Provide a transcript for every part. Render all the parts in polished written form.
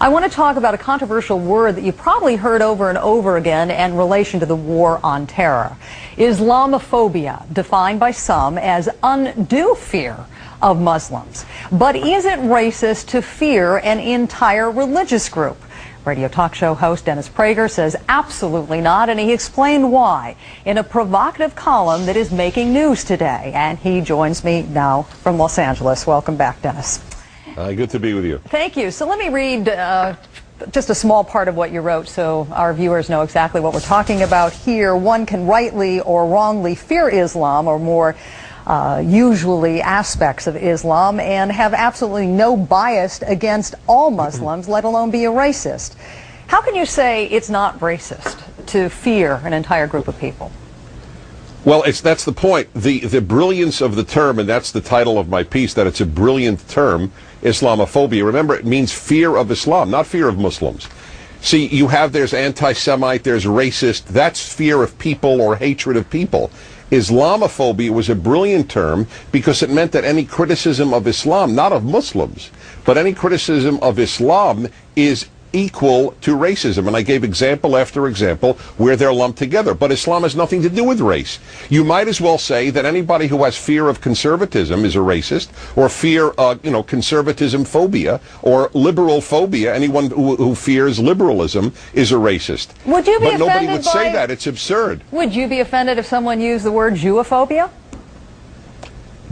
I want to talk about a controversial word that you probably heard over and over again in relation to the war on terror. Islamophobia, defined by some as undue fear of Muslims. But is it racist to fear an entire religious group? Radio talk show host Dennis Prager says absolutely not, and he explained why in a provocative column that is making news today. And he joins me now from Los Angeles. Welcome back, Dennis. Good to be with you. Thank you. So let me read just a small part of what you wrote so our viewers know exactly what we're talking about here. One can rightly or wrongly fear Islam, or more usually aspects of Islam, and have absolutely no bias against all Muslims, let alone be a racist. How can you say it's not racist to fear an entire group of people? Well, that's the point. The brilliance of the term, and that's the title of my piece, that it's a brilliant term, Islamophobia. Remember, it means fear of Islam, not fear of Muslims. See, there's anti-Semite, there's racist. That's fear of people or hatred of people. Islamophobia was a brilliant term because it meant that any criticism of Islam, not of Muslims, but any criticism of Islam is equal to racism. And I gave example after example where they're lumped together. But Islam has nothing to do with race. You might as well say that anybody who has fear of conservatism is a racist, or fear, conservatism phobia, or liberal phobia. Anyone who fears liberalism is a racist. Would you be offended? But nobody would say that. It's absurd. Would you be offended if someone used the word Jewophobia?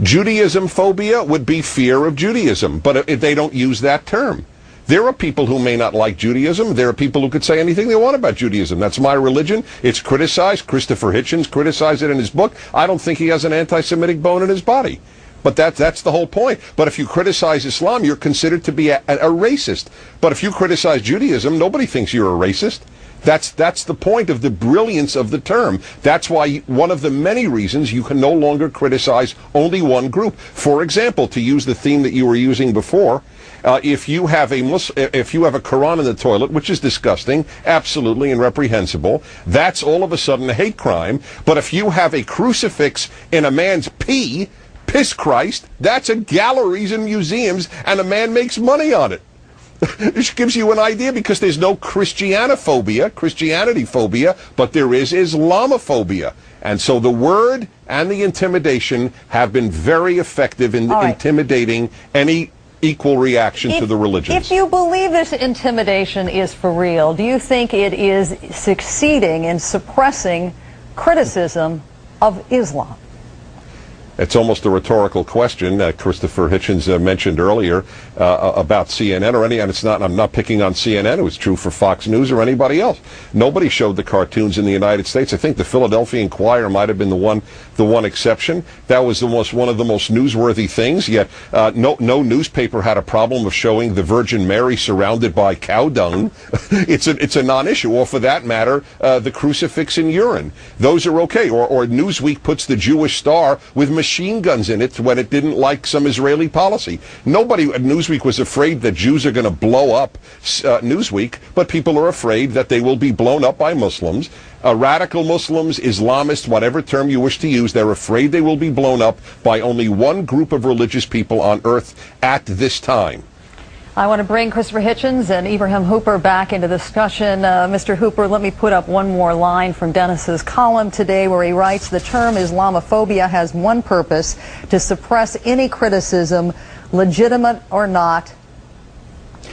Judaism phobia would be fear of Judaism, but if they don't use that term. There are people who may not like Judaism. There are people who could say anything they want about Judaism. That's my religion. It's criticized. Christopher Hitchens criticized it in his book. I don't think he has an anti-Semitic bone in his body. But that's the whole point. But if you criticize Islam, you're considered to be a racist. But if you criticize Judaism, nobody thinks you're a racist. That's the point of the brilliance of the term. That's why one of the many reasons you can no longer criticize only one group. For example, to use the theme that you were using before, if you have a Quran in the toilet, which is disgusting, absolutely and reprehensible, that's all of a sudden a hate crime. But if you have a crucifix in a man's pee, piss Christ, that's in galleries and museums, and a man makes money on it. This gives you an idea, because there's no Christianity phobia, but there is Islamophobia. And so the word and the intimidation have been very effective in intimidating any equal reaction to the religions. If you believe this intimidation is for real, do you think it is succeeding in suppressing criticism of Islam? It's almost a rhetorical question. Christopher Hitchens mentioned earlier about CNN and it's not. I'm not picking on CNN. It was true for Fox News or anybody else. Nobody showed the cartoons in the United States. I think the Philadelphia Inquirer might have been the one exception. That was one of the most newsworthy things. Yet no newspaper had a problem of showing the Virgin Mary surrounded by cow dung. It's a non-issue. Or for that matter, the crucifix and urine. Those are okay. Or Newsweek puts the Jewish Star with machine guns in it when it didn't like some Israeli policy. Nobody at Newsweek was afraid that Jews are going to blow up Newsweek, but people are afraid that they will be blown up by Muslims. Radical Muslims, Islamists, whatever term you wish to use, they're afraid they will be blown up by only one group of religious people on earth at this time. I want to bring Christopher Hitchens and Ibrahim Hooper back into the discussion. Mr. Hooper, let me put up one more line from Dennis's column today where he writes, the term Islamophobia has one purpose: to suppress any criticism, legitimate or not,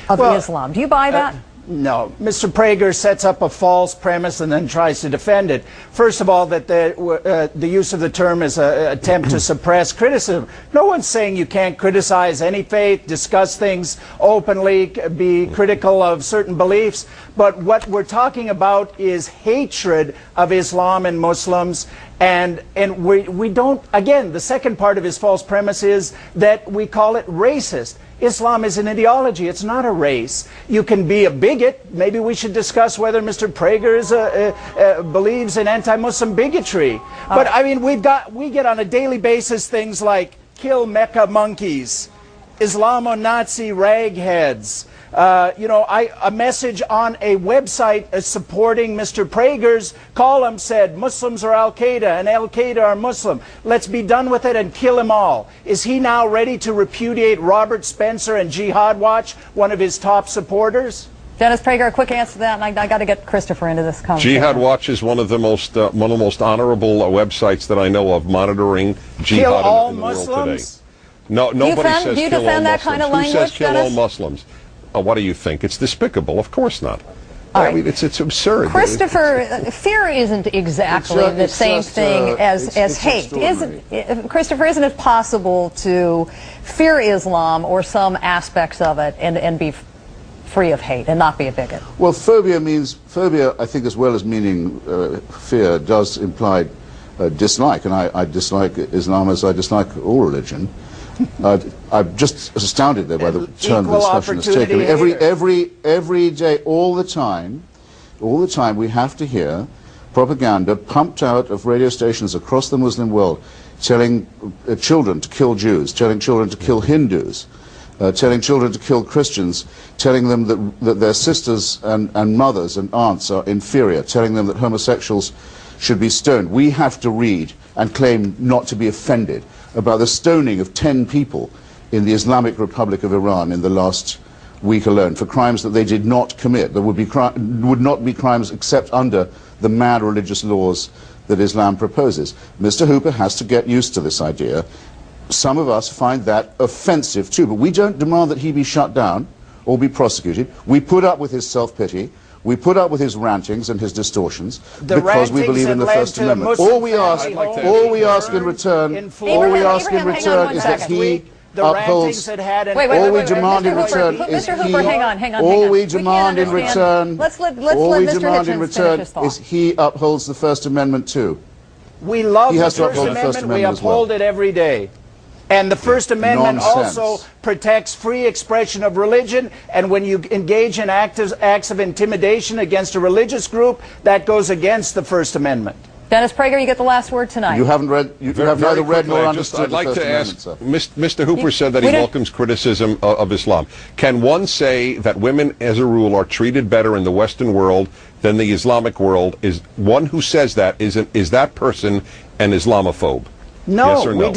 of Islam. Do you buy that? No. Mr. Prager sets up a false premise and then tries to defend it. First of all, that the use of the term is an attempt to suppress criticism. No one's saying you can't criticize any faith, discuss things openly, be critical of certain beliefs. But what we're talking about is hatred of Islam and Muslims. And we don't, again, the second part of his false premise is that we call it racist. Islam is an ideology. It's not a race. You can be a bigot. Maybe we should discuss whether Mr. Prager believes in anti-Muslim bigotry. But I mean, we get on a daily basis things like kill Mecca monkeys. Islamo-Nazi ragheads. A message on a website supporting Mr. Prager's column said Muslims are Al-Qaeda and Al-Qaeda are Muslim. Let's be done with it and kill them all. Is he now ready to repudiate Robert Spencer and Jihad Watch, one of his top supporters? Dennis Prager, a quick answer to that, and I got to get Christopher into this conversation. Jihad Watch is one of the most honorable websites that I know of, monitoring jihad in the world today. No, nobody says do you kill all defend that Muslims. kind of Who language, says kill Dennis? all Muslims? What do you think? It's despicable. Of course not. All I right. mean, it's absurd. Christopher, fear isn't exactly the same thing as hate. Christopher, isn't it possible to fear Islam or some aspects of it and be free of hate and not be a bigot? Well, phobia, I think, as well as meaning fear, does imply dislike, and I dislike Islam as I dislike all religion. I'm just astounded there by the turn the discussion has taken. Every day, all the time, we have to hear propaganda pumped out of radio stations across the Muslim world, telling children to kill Jews, telling children to kill Hindus, telling children to kill Christians, telling them that their sisters and mothers and aunts are inferior, telling them that homosexuals should be stoned. We have to read and claim not to be offended about the stoning of 10 people in the Islamic Republic of Iran in the last week alone for crimes that they did not commit. There would not be crimes except under the mad religious laws that Islam proposes. Mr. Hooper has to get used to this idea. Some of us find that offensive too, but we don't demand that he be shut down or be prosecuted. We put up with his self-pity. We put up with his rantings and his distortions because we believe in the First Amendment. All we ask in return is that he upholds. All we demand in return is he upholds the First Amendment too. We love the First Amendment. We uphold it every day. And the First Amendment also protects free expression of religion, and when you engage in acts of intimidation against a religious group, that goes against the First Amendment. Dennis Prager, you get the last word tonight. You haven't read, you have neither read nor understood the First Amendment, sir. Mr. Hooper said that he welcomes criticism of Islam. Can one say that women, as a rule, are treated better in the Western world than the Islamic world? Is one who says that, is that person an Islamophobe? No, yes or no?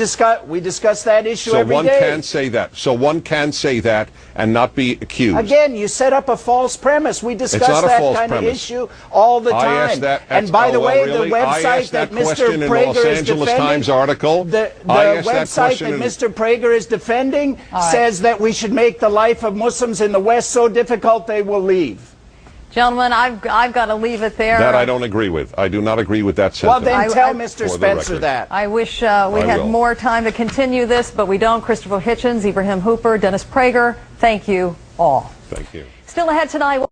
we discuss that issue every day. So one can say that. So one can say that and not be accused. Again, you set up a false premise. We discuss that kind of issue all the time. I asked that. And by the way, the website that Mr. Prager is defending, the website that Mr. Prager is defending says that we should make the life of Muslims in the West so difficult they will leave. Gentlemen, I've got to leave it there. That I don't agree with. I do not agree with that sentiment. Well, then tell Mr. Spencer that. I wish we had more time to continue this, but we don't. Christopher Hitchens, Ibrahim Hooper, Dennis Prager, thank you all. Thank you. Still ahead tonight.